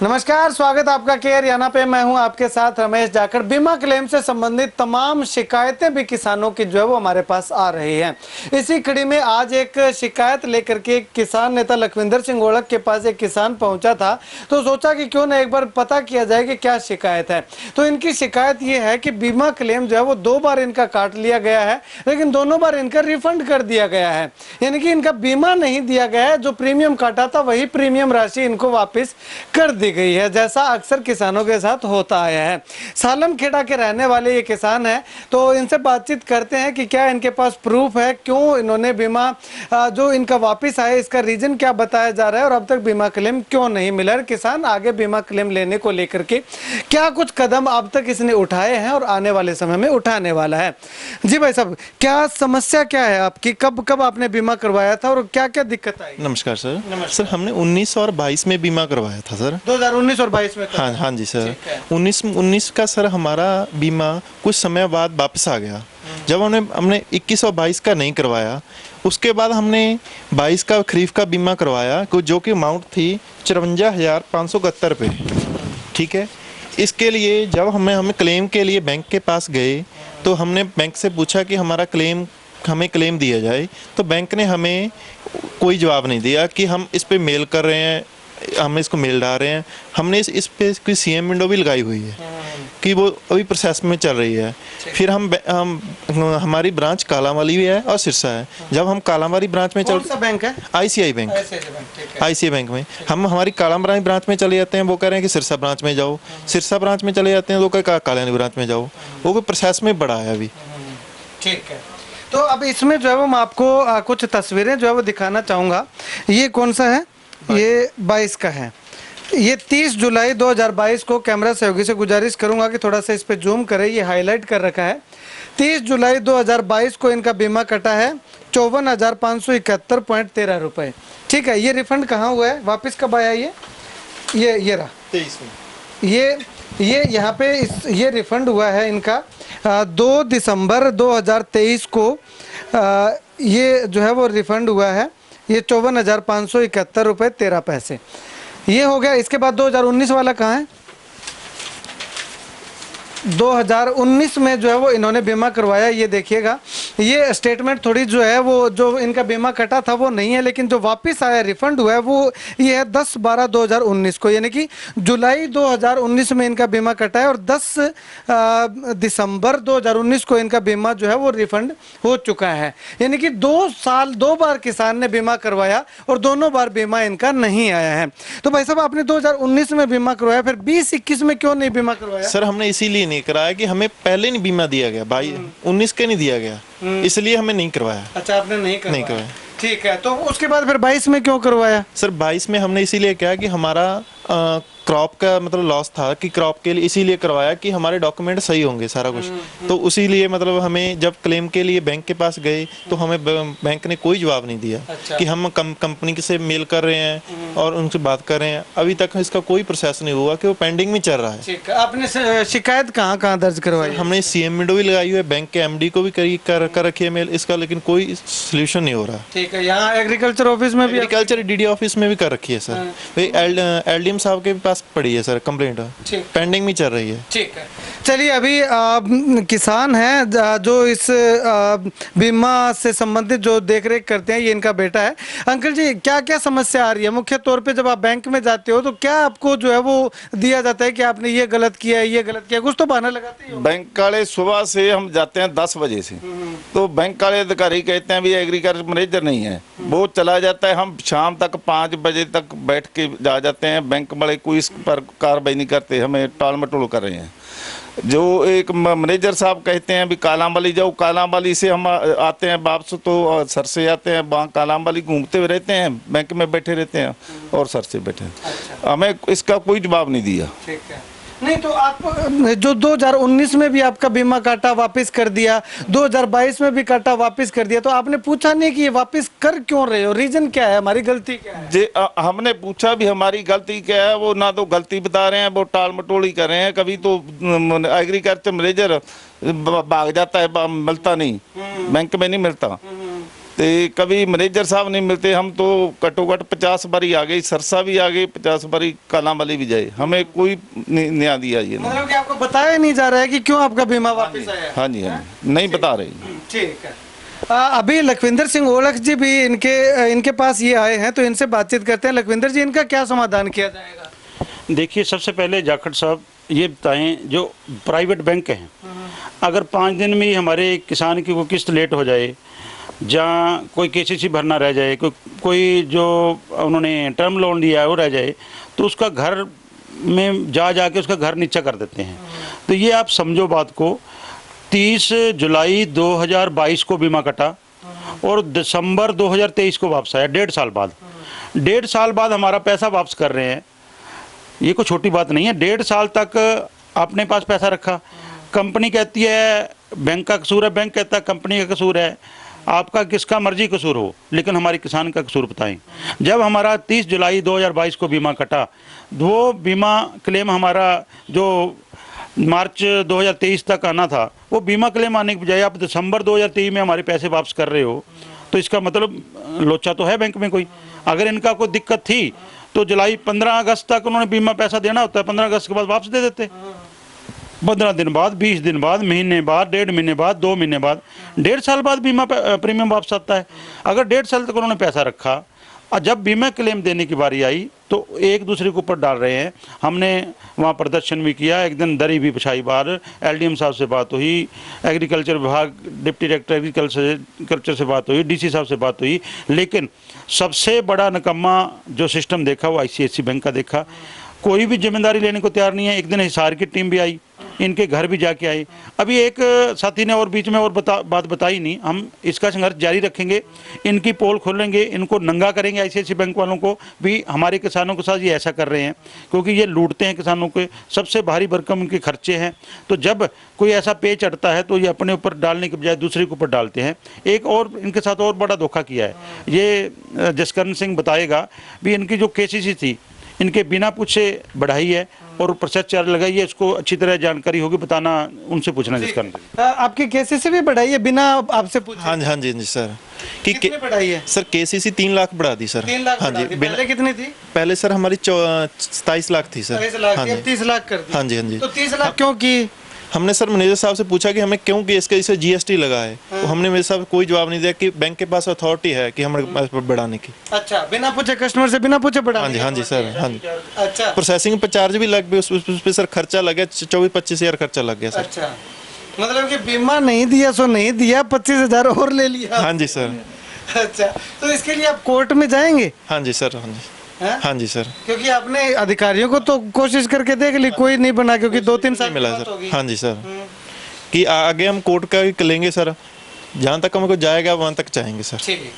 नमस्कार, स्वागत आपका केयर हरियाणा पे। मैं हूं आपके साथ रमेश जाखड़। बीमा क्लेम से संबंधित तमाम शिकायतें भी किसानों की जो है वो हमारे पास आ रही हैं। इसी कड़ी में आज एक शिकायत लेकर के किसान नेता लखविंदर सिंह ओढ़क के पास एक किसान पहुंचा था, तो सोचा कि क्यों ना एक बार पता किया जाए कि क्या शिकायत है। तो इनकी शिकायत ये है कि बीमा क्लेम जो है वो 2 बार इनका काट लिया गया है, लेकिन दोनों बार इनका रिफंड कर दिया गया है। यानी कि इनका बीमा नहीं दिया गया है, जो प्रीमियम काटा था वही प्रीमियम राशि इनको वापिस कर दी गई है, जैसा अक्सर किसानों के साथ होता आया है। सालन खेड़ा के रहने वाले ये किसान हैं, तो इनसे बातचीत करते हैं कि क्या इनके पास प्रूफ है, क्यों इन्होंने बीमा जो इनका वापस आया इसका रीजन क्या बताया जा रहा है और अब तक बीमा क्लेम क्यों नहीं मिला। किसान आगे बीमा क्लेम लेने को लेकर के क्या कुछ कदम अब तक इसने उठाए हैं और आने वाले समय में उठाने वाला है। जी भाई साहब, क्या समस्या क्या है आपकी, कब कब आपने बीमा करवाया था और क्या क्या दिक्कत आई? नमस्कार सर। सर हमने 19 और 22 में बीमा करवाया था सर। 2019 और 22 में? हाँ जी सर। 19 का सर हमारा बीमा कुछ समय बाद वापस आ गया। जब हमने 21 और 22 का नहीं करवाया, उसके बाद हमने 22 का खरीफ का बीमा करवाया, जो कि अमाउंट थी 54,571 रुपये। ठीक है। इसके लिए जब हमें क्लेम के लिए बैंक के पास गए, तो हमने बैंक से पूछा कि हमें क्लेम दिया जाए, तो बैंक ने हमें कोई जवाब नहीं दिया कि हम इस पे मेल कर रहे हैं, हम इसको मेल डाल रहे हैं। हमने इस पे कोई सीएम विंडो भी लगाई हुई है कि वो अभी प्रोसेस में चल रही है। फिर हम हमारी ब्रांच कालांवाली भी है और सिरसा है। जब हम कालांवाली ब्रांच में कौन सा बैंक है? ICI bank. आईसीआई बैंक में हम हमारी कालांवाली ब्रांच में चले जाते हैं, वो कह रहे हैं कि सिरसा ब्रांच में जाओ। सिरसा ब्रांच में चले जाते हैं, वो कह कालांवाली ब्रांच में जाओ। वो कोई प्रोसेस में बड़ा है अभी। ठीक है। तो अब इसमें जो है वो मैं आपको कुछ तस्वीरें जो है वो दिखाना चाहूँगा। ये कौन सा है? ये 22 का है। ये 30 जुलाई 2022 को कैमरा सहयोगी से गुजारिश करूंगा कि थोड़ा सा इस पे जूम करें, ये हाईलाइट कर रखा है। 30 जुलाई 2022 को इनका बीमा कटा है 54,571.13 रुपये। ठीक है। ये रिफंड कहाँ हुआ है, वापस कब आया? ये रहा 23 में। ये यहाँ पे ये रिफंड हुआ है इनका 2 दिसंबर 2023 को। ये जो है वो रिफंड हुआ है, ये 54,571 रुपये 13 पैसे। ये हो गया। इसके बाद 2019 वाला कहाँ है? 2019 में जो है वो इन्होंने बीमा करवाया। ये देखिएगा, ये स्टेटमेंट थोड़ी जो है वो जो इनका बीमा कटा था वो नहीं है, लेकिन जो वापस आया रिफंड हुआ है वो ये है 10/12/2019 को, यानी कि जुलाई 2019 में इनका बीमा कटा है और 10 दिसंबर 2019 को इनका बीमा जो है वो रिफंड हो चुका है। यानी कि 2 साल 2 बार किसान ने बीमा करवाया और दोनों बार बीमा इनका नहीं आया है। तो भाई साहब, आपने 2019 में बीमा करवाया, फिर 20-21 में क्यों नहीं बीमा करवाया? सर हमने इसीलिए नहीं कराया कि हमें पहले नहीं बीमा दिया गया, 19 के नहीं दिया गया, इसलिए हमें नहीं करवाया। अच्छा, आपने नहीं करवाया। ठीक है। तो उसके बाद फिर 22 में क्यों करवाया? सर 22 में हमने इसीलिए किया कि हमारा क्रॉप का मतलब लॉस था, कि क्रॉप के लिए इसीलिए करवाया कि हमारे डॉक्यूमेंट सही होंगे सारा कुछ। तो उसीलिए मतलब हमें जब क्लेम के लिए बैंक के पास गए तो हमें बैंक ने कोई जवाब नहीं दिया। अच्छा। कि हम कंपनी से मेल कर रहे हैं और उनसे बात कर रहे हैं, अभी तक इसका कोई प्रोसेस नहीं हुआ, कि वो पेंडिंग में चल रहा है। ठीक है। आपने शिकायत कहाँ दर्ज करवाई? हमने सीएम विंडो भी लगाई हुई है, बैंक के एमडी को भी कर रखी है मेल इसका, लेकिन कोई सोल्यूशन नहीं हो रहा। ठीक है। यहाँ एग्रीकल्चर ऑफिस में भी, एग्रीकल्चर डीडी ऑफिस में भी कर रखी है सर। एलडीएम साहब के पास पड़ी है सर कंप्लेंट, पेंडिंग में चल रही है। ठीक है। चलिए, अभी किसान है जो इस बीमा से संबंधित जो देखरेख करते हैं, ये इनका बेटा है। अंकल जी, क्या क्या समस्या आ रही है? मुख्य तौर पे जब आप बैंक में जाते हो तो क्या आपको जो है वो दिया जाता है कि आपने ये गलत किया है, ये गलत किया, कुछ तो बहाना लगाते हो? बैंक वाले सुबह से हम जाते हैं 10 बजे से, तो बैंक वाले अधिकारी कहते हैं भी एग्रीकल्चर मैनेजर नहीं है, वो चला जाता है। हम शाम तक 5 बजे तक बैठ के जा जाते हैं, बैंक वाले कोई इस पर कार्रवाई नहीं करते, हमें टाल मटोल कर रहे हैं। जो एक मैनेजर साहब कहते हैं भी कालांवाली जाओ, कालांवाली से हम आते हैं वापस तो सर से आते हैं, वहाँ कालांवाली घूमते हुए रहते हैं, बैंक में बैठे रहते हैं और सर से बैठे। अच्छा। हमें इसका कोई जवाब नहीं दिया। ठीक है। नहीं, तो आप जो 2019 में भी आपका बीमा काटा वापस कर दिया, 2022 में भी काटा वापस कर दिया, तो आपने पूछा नहीं कि ये वापस कर क्यों रहे हो, रीजन क्या है, हमारी गलती क्या है? हमने पूछा भी हमारी गलती क्या है, वो ना तो गलती बता रहे हैं, वो टाल मटोली कर रहे हैं। कभी तो एग्रीकल्चर मैनेजर भाग जाता है, मिलता नहीं, बैंक में नहीं मिलता। तो कभी मैनेजर साहब नहीं मिलते, हम तो घट्टो घट 50 बारी आ गई, सरसा भी आ गई, 50 बारी कालां वाली भी जाए, हमें कोई न्याय दिया ये नहीं। मतलब कि आपको बताया नहीं जा रहा है कि क्यों आपका बीमा वापस आया है? हाँ जी, हाँ जी, नहीं बता रहे। ठीक है। अभी लखविंदर सिंह ओलख जी भी इनके पास ये आए हैं, तो इनसे बातचीत करते हैं। लखविंदर जी, इनका क्या समाधान किया जाएगा? देखिए, सबसे पहले जाखड़ साहब ये बताएं, जो प्राइवेट बैंक हैं, अगर 5 दिन में ही हमारे किसान की वो किस्त लेट हो जाए, जहाँ कोई केसीसी भरना रह जाए, कोई जो उन्होंने टर्म लोन लिया है वो रह जाए, तो उसका घर में जाके उसका घर नीचा कर देते हैं। तो ये आप समझो बात को, 30 जुलाई 2022 को बीमा कटा और दिसंबर 2023 को वापस आया, 1.5 साल बाद। 1.5 साल बाद हमारा पैसा वापस कर रहे हैं, ये कोई छोटी बात नहीं है। 1.5 साल तक अपने पास पैसा रखा, कंपनी कहती है बैंक का कसूर है, बैंक कहता है कंपनी का कसूर है, आपका किसका मर्जी कसूर हो, लेकिन हमारे किसान का कसूर बताएं। जब हमारा 30 जुलाई 2022 को बीमा कटा, वो बीमा क्लेम हमारा जो मार्च 2023 तक आना था, वो बीमा क्लेम आने के बजाय आप दिसंबर 2023 में हमारे पैसे वापस कर रहे हो, तो इसका मतलब लोचा तो है बैंक में कोई। अगर इनका कोई दिक्कत थी तो जुलाई 15 अगस्त तक उन्होंने बीमा पैसा देना होता है, 15 अगस्त के बाद वापस दे देते। 15 दिन बाद, 20 दिन बाद, महीने बाद, 1.5 महीने बाद, 2 महीने बाद, 1.5 साल बाद बीमा प्रीमियम वापस आता है। अगर 1.5 साल तक उन्होंने पैसा रखा और जब बीमा क्लेम देने की बारी आई तो एक दूसरे के ऊपर डाल रहे हैं। हमने वहाँ प्रदर्शन भी किया, एक दिन दरी भी बिछाई बाहर, एलडीएम साहब से बात हुई, एग्रीकल्चर विभाग डिप्टी डायरेक्टर एग्रीकल्चर से बात हुई, डीसी साहब से बात हुई, लेकिन सबसे बड़ा निकम्मा जो सिस्टम देखा वो आईसीआईसी बैंक का देखा। कोई भी जिम्मेदारी लेने को तैयार नहीं है। एक दिन हिसार की टीम भी आई, इनके घर भी जाके आई। अभी एक साथी ने और बीच में और बात बताई नहीं, हम इसका संघर्ष जारी रखेंगे, इनकी पोल खोलेंगे, इनको नंगा करेंगे आईसीआईसी बैंक वालों को भी। हमारे किसानों के साथ ये ऐसा कर रहे हैं क्योंकि ये लूटते हैं किसानों के, सबसे भारी भरकम उनके खर्चे हैं। तो जब कोई ऐसा पे चढ़ता है तो ये अपने ऊपर डालने के बजाय दूसरे के ऊपर डालते हैं। एक और इनके साथ और बड़ा धोखा किया है, ये जसकरण सिंह बताएगा भी। इनकी जो केसीसी थी इनके बिना पूछे बढ़ाई है और प्रोसेस चार्ज लगाई है, इसको अच्छी तरह जानकारी होगी, बताना उनसे पूछना जिसका। आपकी केसीसी भी बढ़ाई है बिना आपसे पूछे? हाँ जी, हाँ जी, जी सर। कितनी बढ़ाई है सर? केसीसी 3 लाख बढ़ा दी सर। 3 लाख? हाँ जी। पहले कितनी थी? पहले सर हमारी 27 लाख थी सर। 27 लाख हाँ थी, जी, 30 लाख कर दी। हाँ जी, हाँ जी। तो 30 लाख क्यों की? हमने सर मैनेजर साहब से पूछा कि हमें क्यों कि इसके इसे जीएसटी लगा है, तो हमने मेरे साहब कोई जवाब नहीं दिया कि बैंक के पास अथॉरिटी है कि हमारे पास बढ़ाने की। अच्छा, बिना पूछे कस्टमर से बिना पूछे बढ़ाने? हाँ जी, हाँ जी सर, हाँ जी। अच्छा, प्रोसेसिंग पे चार्ज भी लग गए, उस पे सर खर्चा लग गया, 24-25 हज़ार खर्चा लग गया सर। अच्छा, मतलब कि बीमा नहीं दिया सो नहीं दिया, 25,000 और ले लिया। हाँ जी सर। अच्छा, तो इसके लिए आप कोर्ट में जाएंगे? हाँ जी सर, हाँ जी, हाँ जी सर। क्योंकि आपने अधिकारियों को तो कोशिश करके देख ली, कोई नहीं बना, क्योंकि 2-3 साल मिला सर। हाँ जी सर, कि आगे हम कोर्ट का लेंगे सर, जहाँ तक हमको जाएगा वहाँ तक जाएंगे सर। ठीक।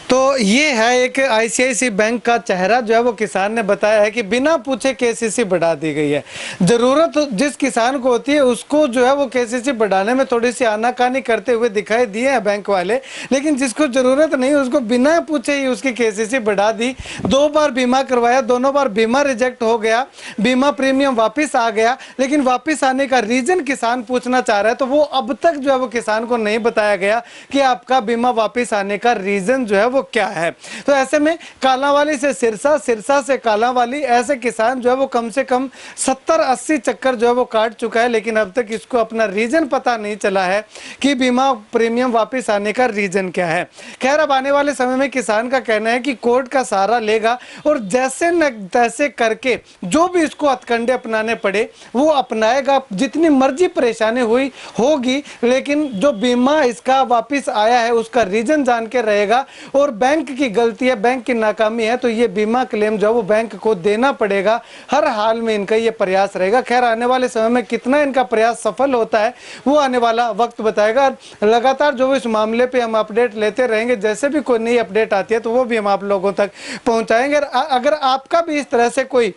तो ये है एक आईसीआईसी बैंक का चेहरा जो है वो किसान ने बताया है कि बिना पूछे केसीसी बढ़ा दी गई है। जरूरत जिस किसान को होती है उसको जो है वो केसीसी बढ़ाने में थोड़ी सी आनाकानी करते हुए दिखाई दिए हैं बैंक वाले, लेकिन जिसको जरूरत नहीं उसको बिना पूछे ही उसकी केसीसी बढ़ा दी। 2 बार बीमा करवाया, दोनों बार बीमा रिजेक्ट हो गया, बीमा प्रीमियम वापिस आ गया, लेकिन वापिस आने का रीजन किसान पूछना चाह रहा है तो वो अब तक जो है वो किसान को नहीं बताया गया कि आपका बीमा वापिस आने का रीजन जो है वो क्या है। तो ऐसे में कालांवाली से सिरसा, सिरसा से कालांवाली, ऐसे किसान जो है वो कम से कम 70-80 चक्कर जो है वो काट चुका है, लेकिन अब तक इसको अपना रीजन पता नहीं चला है कि बीमा प्रीमियम वापस आने का रीजन क्या है। खैर, अब आने वाले समय में किसान का कहना है कि कोर्ट का सहारा लेगा और जैसे न तैसे करके जो भी इसको हथकंडे अपनाने पड़े वो अपनाएगा, जितनी मर्जी परेशानी हुई होगी, लेकिन जो बीमा इसका वापस आया है उसका रीजन जान के रहेगा। और बैंक की गलती है, बैंक की नाकामी है, तो ये बीमा क्लेम जो वो बैंक को देना पड़ेगा। हर हाल में इनका ये प्रयास रहेगा। खैर, आने वाले समय में कितना इनका प्रयास सफल होता है वो आने वाला वक्त बताएगा। लगातार जो इस मामले पे हम अपडेट लेते रहेंगे, जैसे भी कोई नई अपडेट आती है तो वो भी हम आप लोगों तक पहुंचाएंगे। अगर आपका भी इस तरह से कोई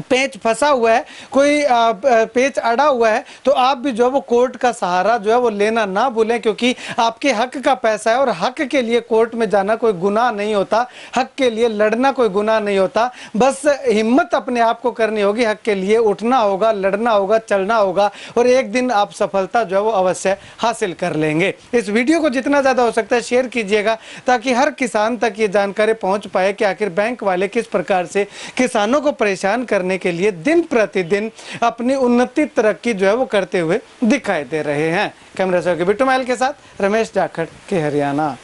पेच फंसा हुआ है, कोई पेच अड़ा हुआ है, तो आप भी जो है वो कोर्ट का सहारा जो है वो लेना ना भूलें, क्योंकि आपके हक का पैसा है और हक के लिए कोर्ट में जाना कोई गुनाह नहीं होता, हक के लिए लड़ना कोई गुनाह नहीं होता। बस हिम्मत अपने आप को करनी होगी, हक के लिए उठना होगा, लड़ना होगा, चलना होगा और एक दिन आप सफलता जो है वो अवश्य हासिल कर लेंगे। इस वीडियो को जितना ज़्यादा हो सकता है शेयर कीजिएगा ताकि हर किसान तक ये जानकारी पहुँच पाए कि आखिर बैंक वाले किस प्रकार से किसानों को परेशान करने के लिए दिन प्रतिदिन अपनी उन्नति तरक्की जो है वो करते हुए दिखाई दे रहे हैं। कैमरा से बिट्टू महल के साथ रमेश जाखड़ के हरियाणा।